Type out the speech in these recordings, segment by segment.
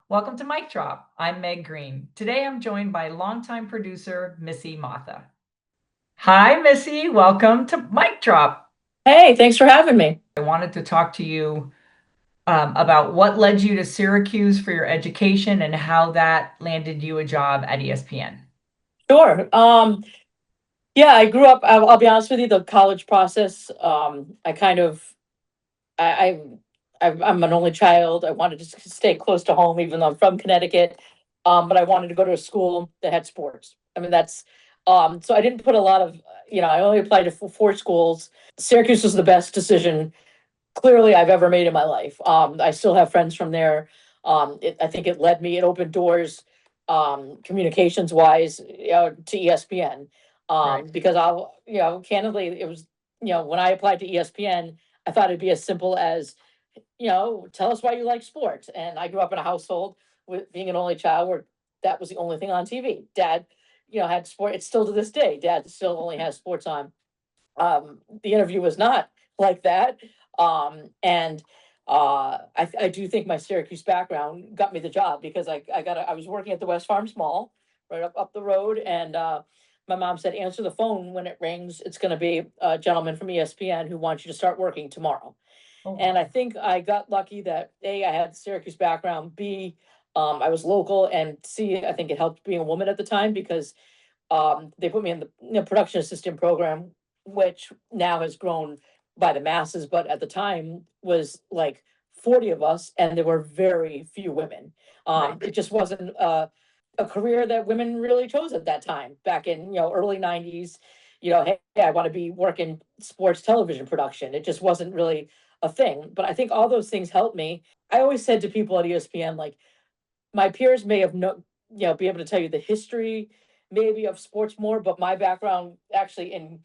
Welcome to Mic Drop. I'm Meg Green. Today I'm joined by longtime producer Missy Motha. Hi, Missy. Welcome to Mic Drop. Hey, thanks for having me. I wanted to talk to you about what led you to Syracuse for your education and how that landed you a job at ESPN. Sure. Yeah, I grew up. I'll be honest with you. The college process. I kind of. I, I'm an only child. I wanted to stay close to home, even though I'm from Connecticut. But I wanted to go to a school that had sports. I mean, that's. So I didn't put a lot of. I only applied to four schools. Syracuse was the best decision clearly I've ever made in my life. I still have friends from there. I think it led me, it opened doors, communications wise, to ESPN. Right. Because candidly, it was, when I applied to ESPN, I thought it'd be as simple as, tell us why you like sports. And I grew up in a household with being an only child where that was the only thing on TV. Dad, had sport. It's still to this day. Dad still only has sports on. The interview was not like that. And I do think my Syracuse background got me the job because I was working at the West Farms Mall right up the road, and my mom said, answer the phone when it rings. It's going to be a gentleman from ESPN who wants you to start working tomorrow. Oh, And I wow. think I got lucky that A, I had Syracuse background, B, I was local, and C, I think it helped being a woman at the time because they put me in the production assistant program, which now has grown by the masses, but at the time was like 40 of us, and there were very few women. Right. It just wasn't a career that women really chose at that time, back in early 90s. Hey, I want to be working sports television production. It just wasn't really a thing. But I think all those things helped me. I always said to people at ESPN, like, my peers may have be able to tell you the history maybe of sports more, but my background actually in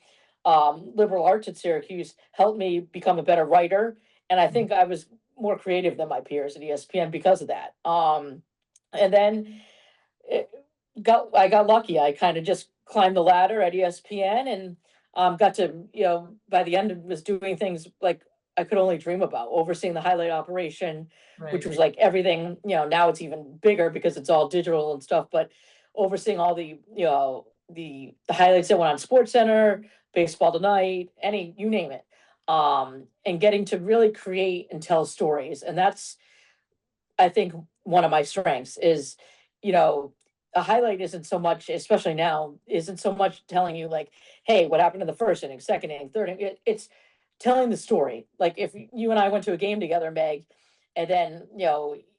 liberal arts at Syracuse helped me become a better writer. And I think I was more creative than my peers at ESPN because of that. And then it I got lucky. I kind of just climbed the ladder at ESPN and got to, by the end was doing things like I could only dream about, overseeing the highlight operation, which Right. was like everything, now it's even bigger because it's all digital and stuff, but overseeing all the, the highlights that went on Sports Center, Baseball Tonight, any, you name it. And getting to really create and tell stories. And that's, I think, one of my strengths is, you know, a highlight isn't so much, especially now, isn't so much telling you like, hey, what happened in the first inning, second inning, third inning. It's telling the story. Like if you and I went to a game together, Meg, and then,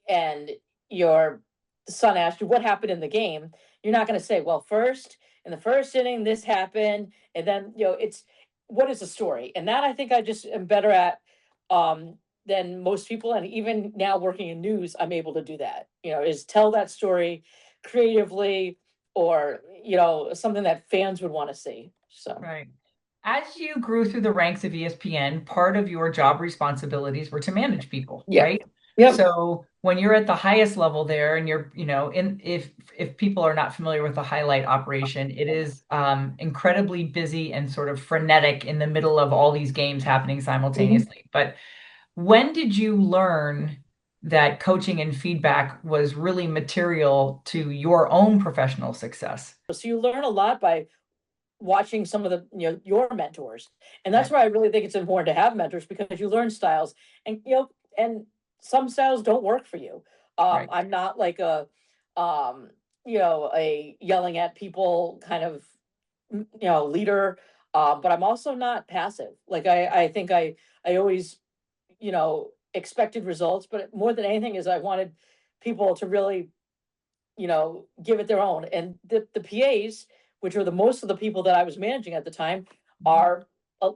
and your son asked you what happened in the game, you're not going to say, well, first, in the first inning, this happened. And then, it's what is the story? And that I think I just am better at. Than most people. And even now working in news, I'm able to do that, is tell that story creatively or, something that fans would want to see. So, Right. As you grew through the ranks of ESPN, part of your job responsibilities were to manage people, yeah. right? Yep. So when you're at the highest level there and you're, in if people are not familiar with the highlight operation, it is incredibly busy and sort of frenetic in the middle of all these games happening Mhm. simultaneously. But when did you learn that coaching and feedback was really material to your own professional success? So you learn a lot by watching some of the, your mentors. And that's Right, why I really think it's important to have mentors because you learn styles and, and some styles don't work for you. right, I'm not like um, a yelling at people kind of, leader. But I'm also not passive. Like I think I always, expected results, but more than anything is I wanted people to really, give it their own. And the PAs, which are the most of the people that I was managing at the time, mhm, are, a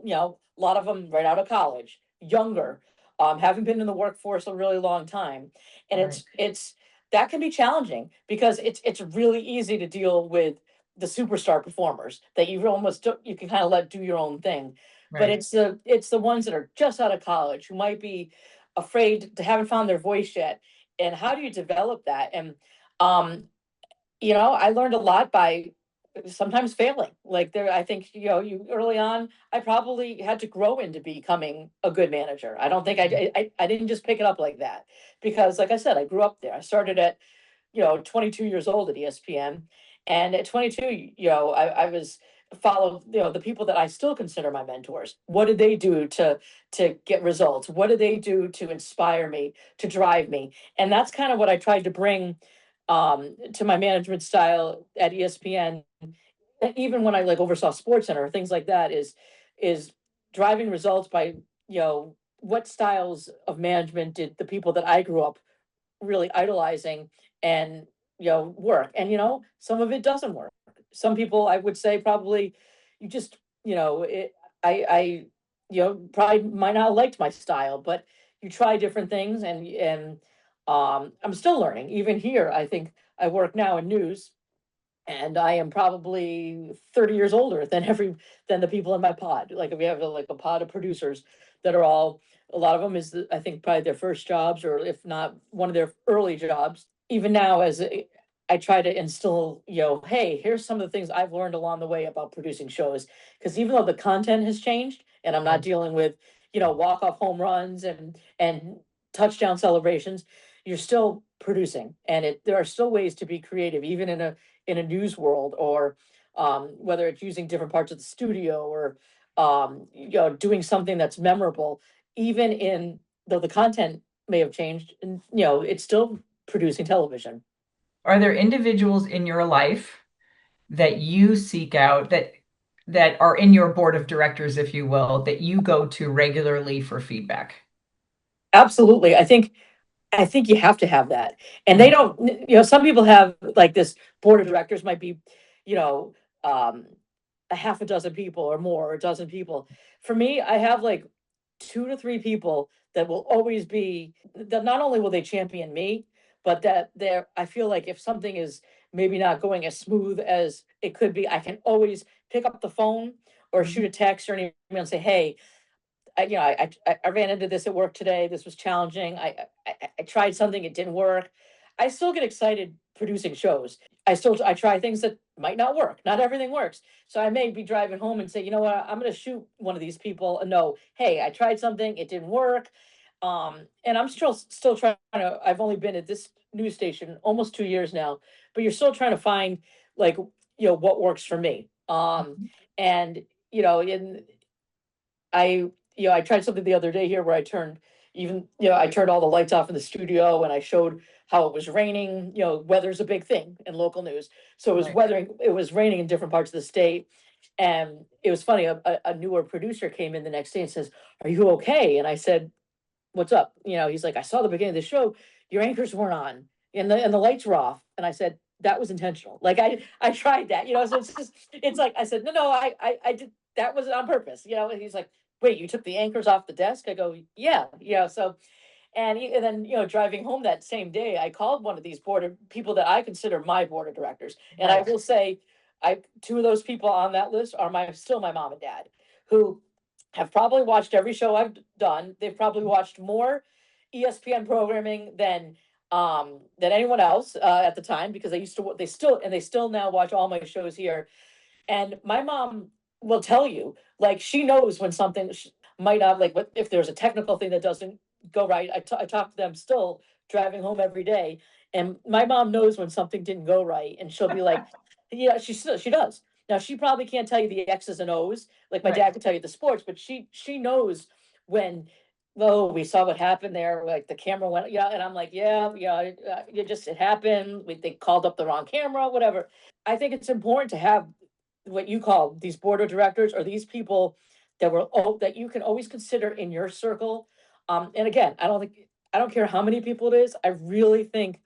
lot of them right out of college, younger, haven't been in the workforce a really long time. And right, it's that can be challenging because it's really easy to deal with the superstar performers that you can kind of let do your own thing. But right. it's the ones that are just out of college who might be afraid to haven't found their voice yet. And how do you develop that? And um, I learned a lot by sometimes failing. Like there, I think, you early on, I probably had to grow into becoming a good manager. I don't think I didn't just pick it up like that, because like I said, I grew up there. I started at, 22 years old at ESPN. And at 22, I was followed, the people that I still consider my mentors. What did they do to get results? What did they do to inspire me, to drive me? And that's kind of what I tried to bring to my management style at ESPN. And even when I like oversaw Sports Center, things like that, is driving results by, what styles of management did the people that I grew up really idolizing and, work. And some of it doesn't work. Some people, I would say, probably you just, I probably might not have liked my style, but you try different things. And I'm still learning. Even here, I think I work now in news, and I am probably 30 years older than the people in my pod. Like we have like a pod of producers that are all, a lot of them is, I think, probably their first jobs, or if not one of their early jobs. Even now, I try to instill, hey, here's some of the things I've learned along the way about producing shows. Because even though the content has changed, and I'm not Right. dealing with, walk-off home runs and touchdown celebrations, you're still producing, and there are still ways to be creative, even in a news world, or whether it's using different parts of the studio, or doing something that's memorable. Even in though the content may have changed, and it's still producing television. Are there individuals in your life that you seek out that are in your board of directors, if you will, that you go to regularly for feedback? Absolutely. I think you have to have that. And they Mhm. don't, some people have like this board of directors might be, you know, um, a half a dozen people or more, or a dozen people. For me, I have like 2 to 3 people that will always be, that not only will they champion me, but that I feel like if something is maybe not going as smooth as it could be, I can always pick up the phone or shoot a Mhm. text or an email and say, hey, I ran into this at work today. This was challenging. I tried something, it didn't work. I still get excited producing shows. I try things that might not work. Not everything works. So I may be driving home and say, you know what, I'm going to shoot one of these people a note. Hey, I tried something, it didn't work. And I'm still trying to. I've only been at this news station almost 2 years now, but you're still trying to find like what works for me. Mhm. And in I tried something the other day here where I turned all the lights off in the studio, and I showed how it was raining. Weather's a big thing in local news. So Right. it was raining in different parts of the state. And it was funny, a newer producer came in the next day and says, "Are you okay?" And I said, "What's up?" He's like, "I saw the beginning of the show, your anchors weren't on, and the lights were off." And I said, "That was intentional. Like I tried that, so it's like I said, no, I did, that was on purpose, And he's like, "Wait, you took the anchors off the desk?" I go, "Yeah." So, and then, driving home that same day, I called one of these board of people that I consider my board of directors. And I Right. will say, two of those people on that list are still my mom and dad, who have probably watched every show I've done. They've probably watched more ESPN programming than anyone else at the time, because they still now watch all my shows here. And my mom will tell you, like, she knows when something might not, like, if there's a technical thing that doesn't go right. I talk to them still driving home every day. And my mom knows when something didn't go right. And she'll be like, yeah, she does. Now, she probably can't tell you the X's and O's, like my Right. dad can tell you the sports, but she knows when, oh, we saw what happened there, like the camera went, yeah, and I'm like, yeah, yeah, it happened. They called up the wrong camera, whatever. I think it's important to have what you call these board of directors, or these people that you can always consider in your circle. And again, I don't care how many people it is. I really think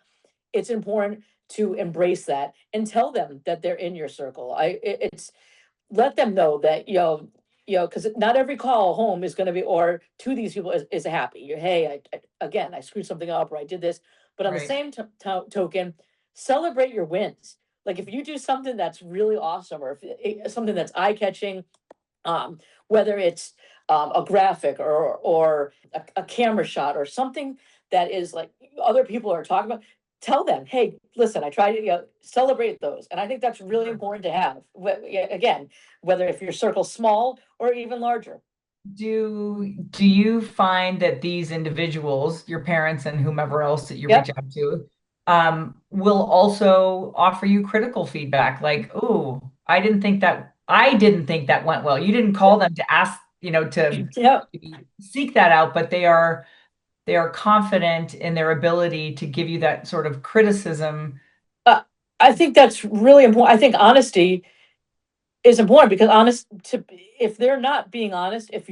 it's important to embrace that and tell them that they're in your circle. It's let them know that because not every call home is going to be, or to these people, is happy. Hey, again, I screwed something up, or I did this. But on the Right. same token, celebrate your wins. Like if you do something that's really awesome, or if something that's eye catching, whether it's a graphic, or a camera shot, or something that is like other people are talking about, tell them, hey, listen, I try to, celebrate those. And I think that's really Sure. important to have. Yeah, again, whether if your circle's small or even larger. Do you find that these individuals, your parents and whomever else that you reach Yep. out to, will also offer you critical feedback? Like, oh, I didn't think that went well. You didn't call them to ask, to Yep. seek that out, but they are confident in their ability to give you that sort of criticism. Uh, I think that's really important. I think honesty is important because if they're not being honest, if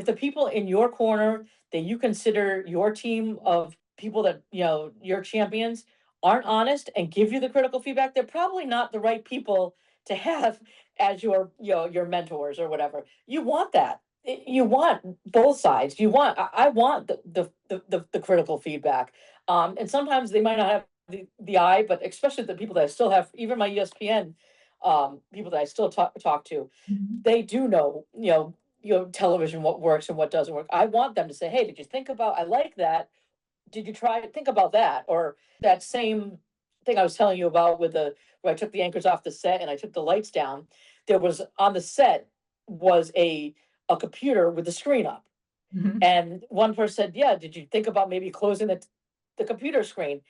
the people in your corner that you consider your team of people that, your champions aren't honest and give you the critical feedback, they're probably not the right people to have as your mentors or whatever. You want that. You want both sides. I want the critical feedback. And sometimes they might not have the eye, but especially the people that I still have, even my ESPN people that I still talk to, Mhm. they do know, television, what works and what doesn't work. I want them to say, hey, did you think about, I like that. Did you try to think about that? Or that same thing I was telling you about where I took the anchors off the set and I took the lights down. There was on the set was a computer with the screen up. Mhm. And one person said, yeah, did you think about maybe closing the computer screen?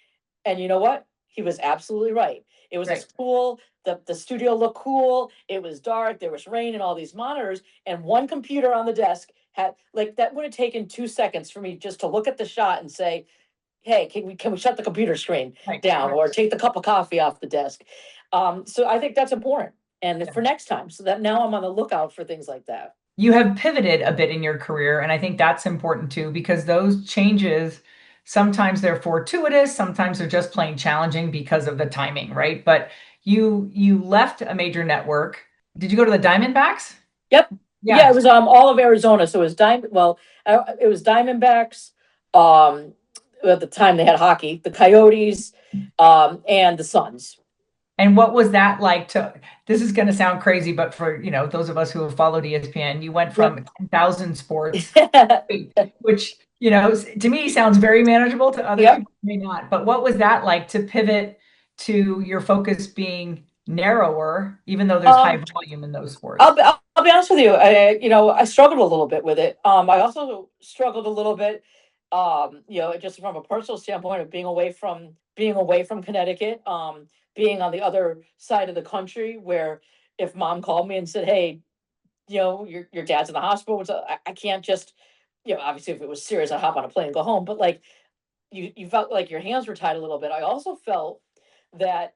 And you know what? He was absolutely right. It was Right. this cool, the studio looked cool. It was dark, there was rain and all these monitors, and one computer on the desk had like that would have taken 2 seconds for me just to look at the shot and say, hey, can we shut the computer screen Right. down Right. or take the cup of coffee off the desk? So I think that's important. And Yeah. for next time, so that now I'm on the lookout for things like that. You have pivoted a bit in your career, and I think that's important too, because those changes, sometimes they're fortuitous, sometimes they're just plain challenging because of the timing, right? But you left a major network. Did you go to the Diamondbacks? Yep. Yeah, it Yes. was all of Arizona. So it was it was Diamondbacks. Um, at the time they had hockey, the Coyotes, and the Suns. And what was that like this is going to sound crazy, but for, those of us who have followed ESPN, you went Yep. from 10,000 sports, which, to me sounds very manageable. To other Yep. people may not. But what was that like to pivot to your focus being narrower, even though there's high Um, volume in those sports? I'll be honest with you. I struggled a little bit with it. I also struggled a little bit, just from a personal standpoint of being away from Connecticut, being on the other side of the country, where if mom called me and said, "Hey, your dad's in the hospital," I can't just, obviously if it was serious, I'd hop on a plane and go home. But like you felt like your hands were tied a little bit. I also felt that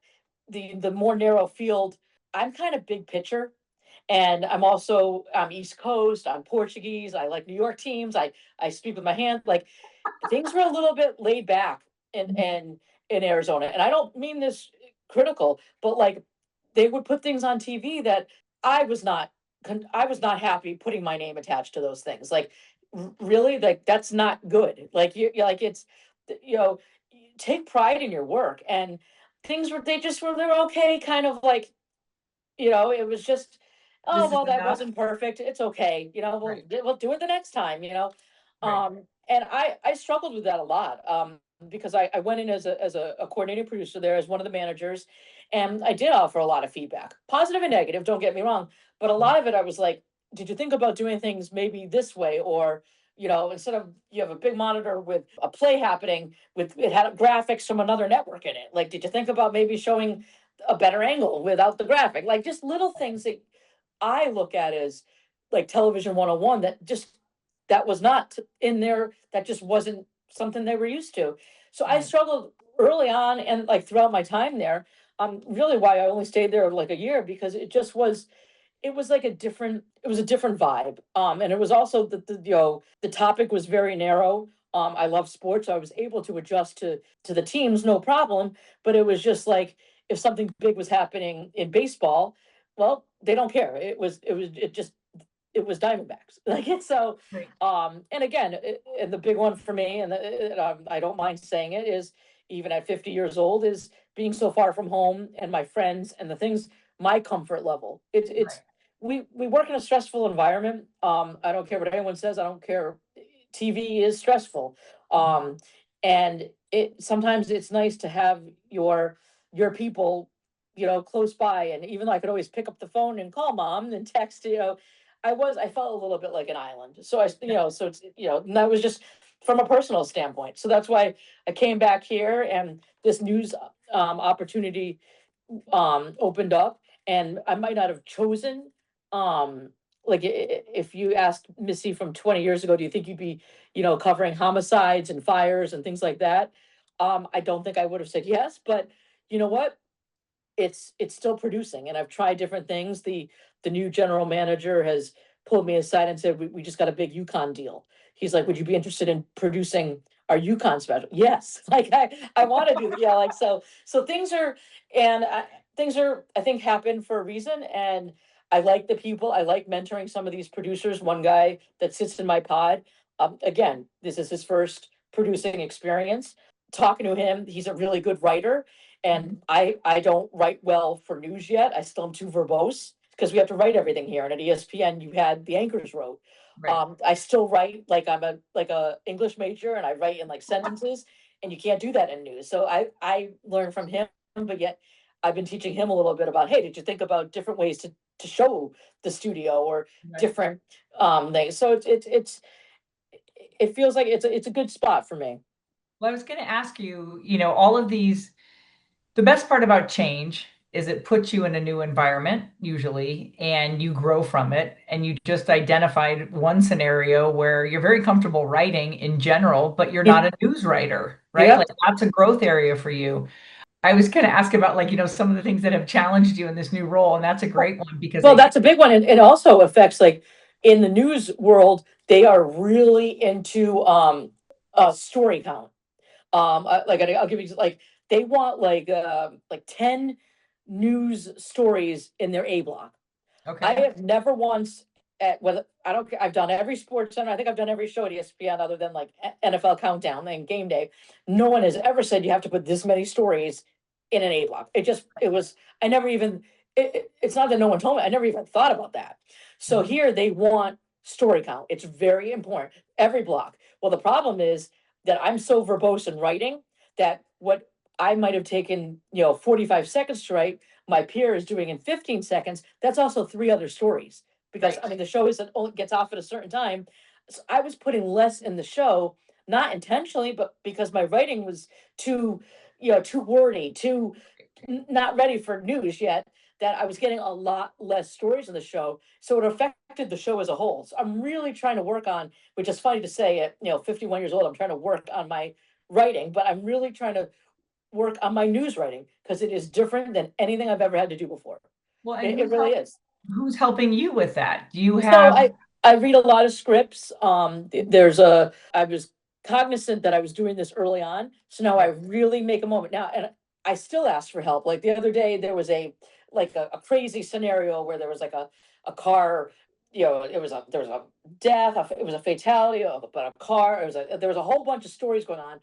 the more narrow field, I'm kind of big picture. And I'm East Coast, I'm Portuguese, I like New York teams, I speak with my hands. Like things were a little bit laid back in Arizona. And I don't mean this critical, but like they would put things on TV that I was not I was not happy putting my name attached to those things. Like really, like that's not good. Like you're like it's you know take pride in your work. And things were they were okay, kind of like, it was just, oh This is well, that enough. wasn't perfect. It's okay. Right. We'll do it the next time. Right. And I struggled with that a lot. Because I went in as a coordinating producer there as one of the managers, and I did offer a lot of feedback, positive and negative, don't get me wrong, but a lot of it I was like, did you think about doing things maybe this way? Or, instead of you have a big monitor with a play happening with it had graphics from another network in it. Like, did you think about maybe showing a better angle without the graphic? Like just little things that I look at as like television 101 that was not in there, that just wasn't something they were used to. So I Right. struggled early on and like throughout my time there. Really why I only stayed there like a year, because it was like it was a different vibe. And it was also the topic was very narrow. I love sports, so I was able to adjust to the teams, no problem. But it was just like if something big was happening in baseball, well, they don't care. It was Diamondbacks. Like it's so, Right. and again, and the big one for me, and I don't mind saying it, is even at 50 years old, is being so far from home and my friends and the things, my comfort level. It's Right. we work in a stressful environment. I don't care what anyone says. I don't care. TV is stressful. Mhm. And sometimes it's nice to have your people, close by. And even though I could always pick up the phone and call mom and text, I felt a little bit like an island. So so it's, and that was just from a personal standpoint. So that's why I came back here, and this news opportunity opened up, and I might not have chosen, like, if you asked Missy from 20 years ago, do you think you'd be, covering homicides and fires and things like that? I don't think I would have said yes, but you know what? It's still producing, and I've tried different things. The new general manager has pulled me aside and said, we just got a big Yukon deal. He's like, would you be interested in producing our Yukon special? Yes. Like, I want to do, yeah, like, so things are, I think, happen for a reason. And I like the people. I like mentoring some of these producers. One guy that sits in my pod, again, this is his first producing experience. Talking to him, he's a really good writer, and I don't write well for news yet. I still am too verbose because we have to write everything here. And at ESPN, you had the anchors wrote. Right. I still write like I'm a English major, and I write in like sentences, and you can't do that in news. So I learned from him, but yet I've been teaching him a little bit about, hey, did you think about different ways to show the studio, or Right. different things? So it feels like it's a good spot for me. Well, I was going to ask you, all of these, the best part about change is it puts you in a new environment, usually, and you grow from it. And you just identified one scenario where you're very comfortable writing in general, but you're not a news writer, right? Yep. Like, that's a growth area for you. I was going to ask about, like, some of the things that have challenged you in this new role, and that's a great one because Well, that's a big one, and it also affects, like, in the news world, they are really into story count. Like, I'll give you, like, they want like 10 news stories in their A block. I okay, have never once, at whether I don't care, I've done every sports center. I think I've done every show at ESPN other than like NFL Countdown and Game Day. No one has ever said you have to put this many stories in an A block. It was, I never even, it's not that no one told me, I never even thought about that. So Mhm. here they want story count. It's very important. Every block. Well, the problem is that I'm so verbose in writing that what I might have taken, 45 seconds to write, my peer is doing in 15 seconds. That's also 3 other stories, because Right. I mean, the show isn't only gets off at a certain time. So I was putting less in the show, not intentionally, but because my writing was too, too wordy, too not ready for news yet, that I was getting a lot less stories in the show. So it affected the show as a whole. So I'm really trying to work on, which is funny to say at, 51 years old, I'm trying to work on my writing, but I'm really trying to work on my news writing, because it is different than anything I've ever had to do before. Well, and It really is. who's helping you with that? Do you So have I read a lot of scripts. I was cognizant that I was doing this early on, so now I right, really make a moment now, and I still ask for help. Like the other day, there was a crazy scenario where there was like a car. There was a death. It was a fatality, but a car. There was a whole bunch of stories going on.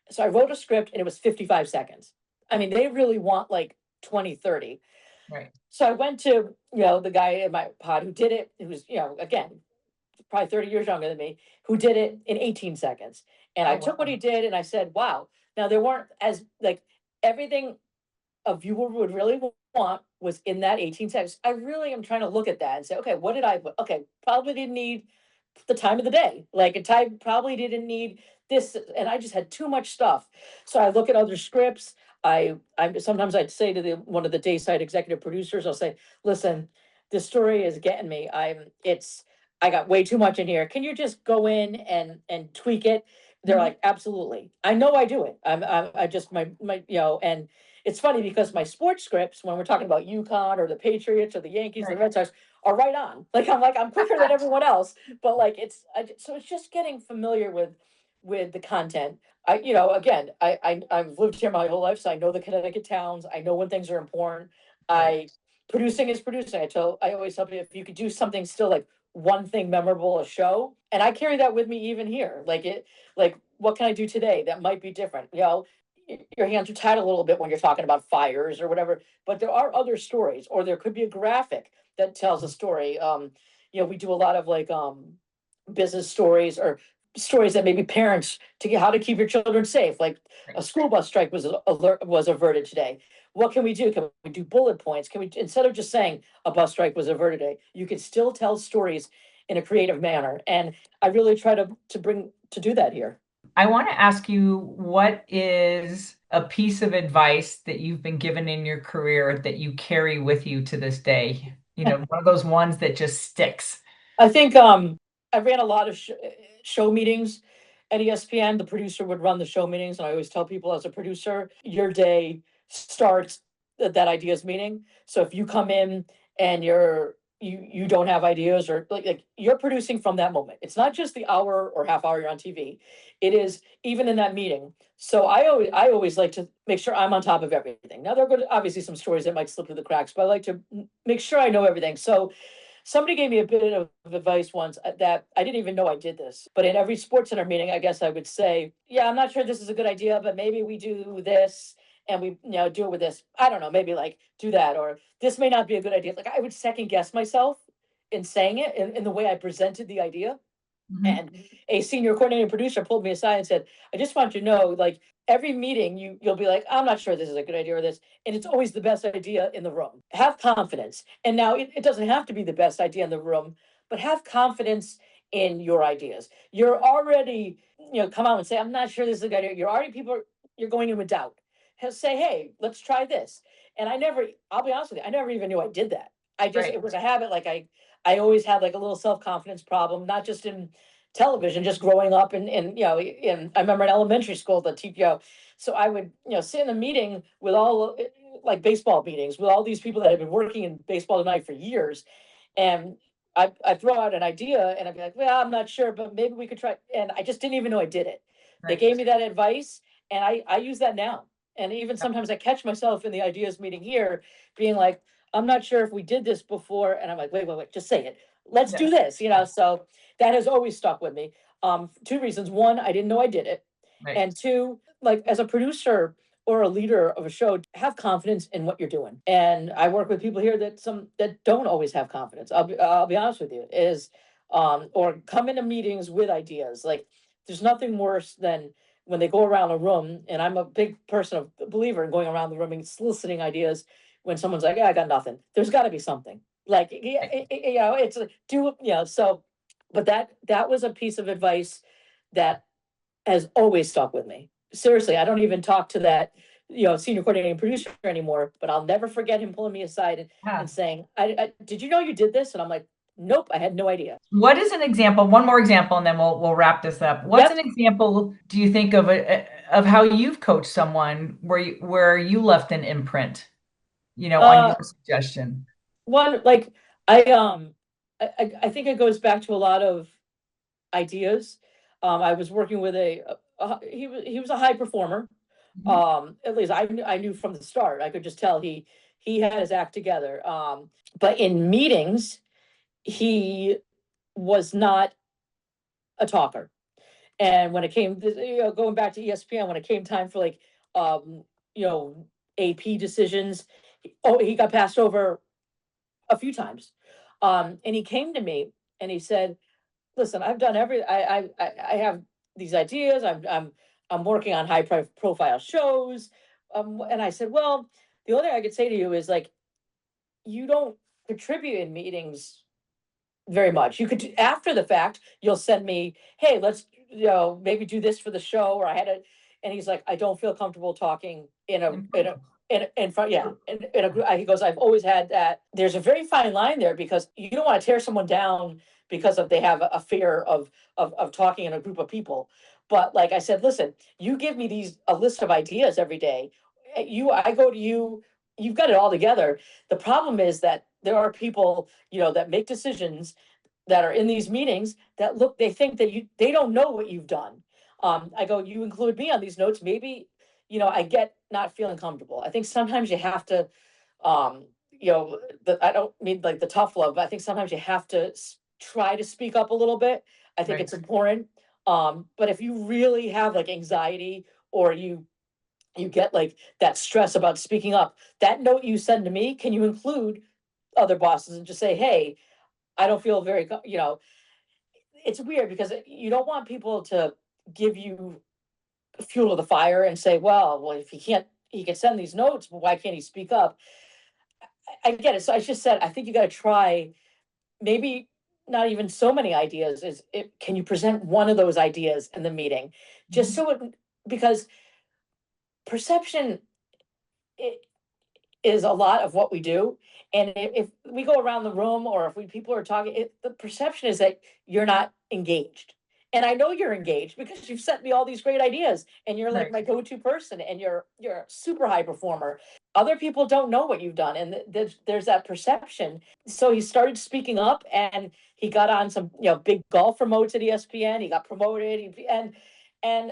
So I wrote a script, and it was 55 seconds. I mean, they really want like 20, 30. right? So I went to, the guy in my pod who did it, who was, again, probably 30 years younger than me, who did it in 18 seconds. And I Oh, took what wow. he did and I said, wow. Now there weren't as like everything a viewer would really want was in that 18 seconds. I really am trying to look at that and say, okay, what did I, okay, probably didn't need the time of the day. Like a type probably didn't need this, and I just had too much stuff. So I look at other scripts. I sometimes I'd say to one of the Dayside executive producers, I'll say, listen, this story is getting me. I got way too much in here. Can you just go in and tweak it? They're Mhm. like, absolutely. I know I do it. I just my and it's funny because my sports scripts, when we're talking about UConn or the Patriots or the Yankees, the Right. Red Sox, are right on. I'm quicker than everyone else, but like so it's just getting familiar with the content. Again, I've lived here my whole life, so I know the Connecticut towns. I know when things are important. Right. I Producing is producing. I always tell people, if you could do something still like one thing memorable a show, and I carry that with me even here. Like what can I do today that might be different? Your hands are tied a little bit when you're talking about fires or whatever, but there are other stories, or there could be a graphic that tells a story. We do a lot of like business stories or stories that maybe parents to get how to keep your children safe, like Right. a school bus strike was averted today. What can we do? Can we do bullet points? Can we, instead of just saying a bus strike was averted today, you can still tell stories in a creative manner. And I really try to do that here. I want to ask you, what is a piece of advice that you've been given in your career that you carry with you to this day? One of those ones that just sticks. I think I ran a lot of show meetings at ESPN. The producer would run the show meetings, and I always tell people, as a producer, your day starts at that ideas meeting. So if you come in and you don't have ideas, or like you're producing from that moment. It's not just the hour or half hour you're on TV. It is even in that meeting. So I always like to make sure I'm on top of everything. Now there are going to obviously some stories that might slip through the cracks, but I like to make sure I know everything. So somebody gave me a bit of advice once, that I didn't even know I did this. But in every sports center meeting, I guess I would say, yeah, I'm not sure this is a good idea, but maybe we do this and we, do it with this. I don't know, maybe like do that, or this may not be a good idea. Like I would second guess myself in saying it in the way I presented the idea. Mhm. And a senior coordinating producer pulled me aside and said, I just want you to know, like every meeting you'll be like, I'm not sure this is a good idea or this. And it's always the best idea in the room. Have confidence. And now it doesn't have to be the best idea in the room, but have confidence in your ideas. You're already, come out and say, I'm not sure this is a good idea. You're already you're going in with doubt. Say, hey, let's try this. And I'll be honest with you, I never even knew I did that. Right. It was a habit. Like I always had like a little self-confidence problem, not just in television, just growing up I remember in elementary school, the TPO. So I would, sit in a meeting with all like baseball meetings with all these people that had been working in baseball tonight for years. And I throw out an idea and I'd be like, well, I'm not sure, but maybe we could try. And I just didn't even know I did it. They Right. gave me that advice and I use that now. And even Yeah. sometimes I catch myself in the ideas meeting here being like, I'm not sure if we did this before. And I'm like, wait, just say it. Let's Yeah. do this. So that has always stuck with me. Two reasons. One, I didn't know I did it. Right. And two, like as a producer or a leader of a show, have confidence in what you're doing. And I work with people here that don't always have confidence. I'll be honest with you, is or come into meetings with ideas. Like there's nothing worse than when they go around a room, and I'm a big person of believer in going around the room and soliciting ideas. When someone's like, yeah, I got nothing, there's got to be something. Like yeah, Right. it's so. But that was a piece of advice that has always stuck with me. Seriously, I don't even talk to that, senior coordinating producer anymore, but I'll never forget him pulling me aside and Yeah. saying, I did you know you did this? And I'm like, nope, I had no idea. What is an example? One more example, and then we'll wrap this up. What's Yep. an example, do you think, of how you've coached someone where you left an imprint, on Uh, your suggestion? one, like, I, I think it goes back to a lot of ideas. I was working with he was a high performer. Mhm. At least I knew from the start. I could just tell he had his act together. But in meetings, he was not a talker. And when it came, going back to ESPN, when it came time for like, um, you know, AP decisions, he got passed over a few times. And he came to me and he said, "Listen, I've done I have these ideas. I'm working on profile shows." And I said, "Well, the only thing I could say to you is like, you don't contribute in meetings very much. You could after the fact, you'll send me, hey, let's maybe do this for the show, or I had a." And he's like, I don't feel comfortable talking in front, yeah, in a group. He goes, I've always had that. There's a very fine line there because you don't want to tear someone down because they have a fear of talking in a group of people. But like I said, listen, you give me a list of ideas every day. I go to you. You've got it all together. The problem is that there are people, that make decisions that are in these meetings that they think that they don't know what you've done. I go, you include me on these notes. Maybe, I get not feeling comfortable. I think sometimes you have to, I don't mean like the tough love, but I think sometimes you have to try to speak up a little bit. I think Right. it's important. But if you really have like anxiety, or you get like that stress about speaking up, that note you send to me, can you include other bosses and just say, hey, I don't feel very, it's weird because you don't want people to give you fuel to the fire and say, well, if he can send these notes, but why can't he speak up? I get it. So I just said, I think you got to try, maybe not even so many ideas, can you present one of those ideas in the meeting? Just so because perception, it is a lot of what we do. And if we go around the room, or if people are talking, the perception is that you're not engaged. And I know you're engaged because you've sent me all these great ideas, and you're like Right. my go-to person, and you're a super high performer. Other people don't know what you've done, and there's that perception. So he started speaking up, and he got on some big golf remotes at ESPN. He got promoted, and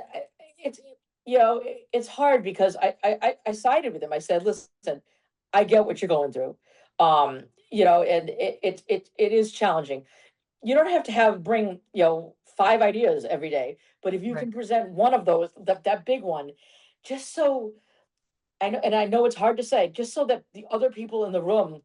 it's it's hard because I sided with him. I said, listen, I get what you're going through. And it is challenging. You don't have to bring, 5 ideas every day, but if you Right. can present one of those, that big one, just so I know it's hard to say, just so that the other people in the room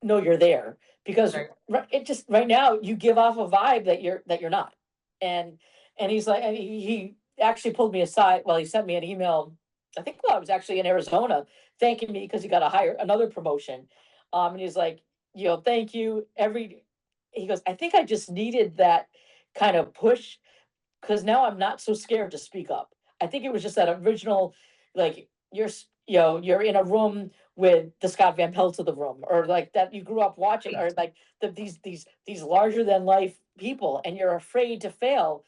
know you're there, because Right. it just right now you give off a vibe that you're not. And he's like, and he actually pulled me aside. Well, he sent me an email. I think while I was actually in Arizona, thanking me because he got another promotion. And he's like, thank you. He goes, I think I just needed that kind of push, because now I'm not so scared to speak up. I think it was just that original, like you're in a room with the Scott Van Pelt of the room, or like that you grew up watching, or like these larger than life people, and you're afraid to fail.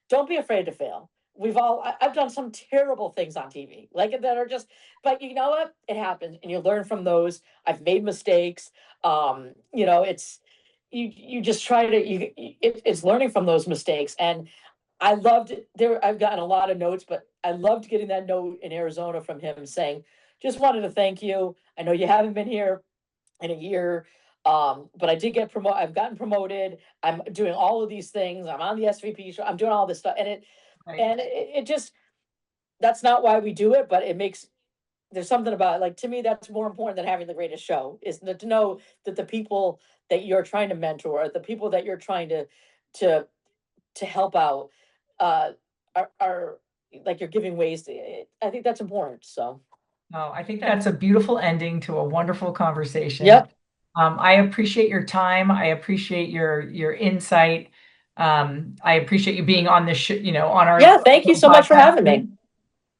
Don't be afraid to fail. I've done some terrible things on TV, like that are just, but you know what? It happens, and you learn from those. I've made mistakes. It's you just try to it's learning from those mistakes. And I loved it. I've gotten a lot of notes, but I loved getting that note in Arizona from him saying, just wanted to thank you. I know you haven't been here in a year. But I did get promoted. I've gotten promoted. I'm doing all of these things. I'm on the SVP show. I'm doing all this stuff. Right. And it just, that's not why we do it, but there's something about it. Like, to me, that's more important than having the greatest show, is to know that the people that you're trying to mentor, the people that you're trying to help out, uh, are like, you're giving ways to, I think that's important. So, No, I think that's a beautiful ending to a wonderful conversation. yep. I appreciate your time. I appreciate your insight. I appreciate you being on this, on our Yeah. Thank you so much for podcast. having me.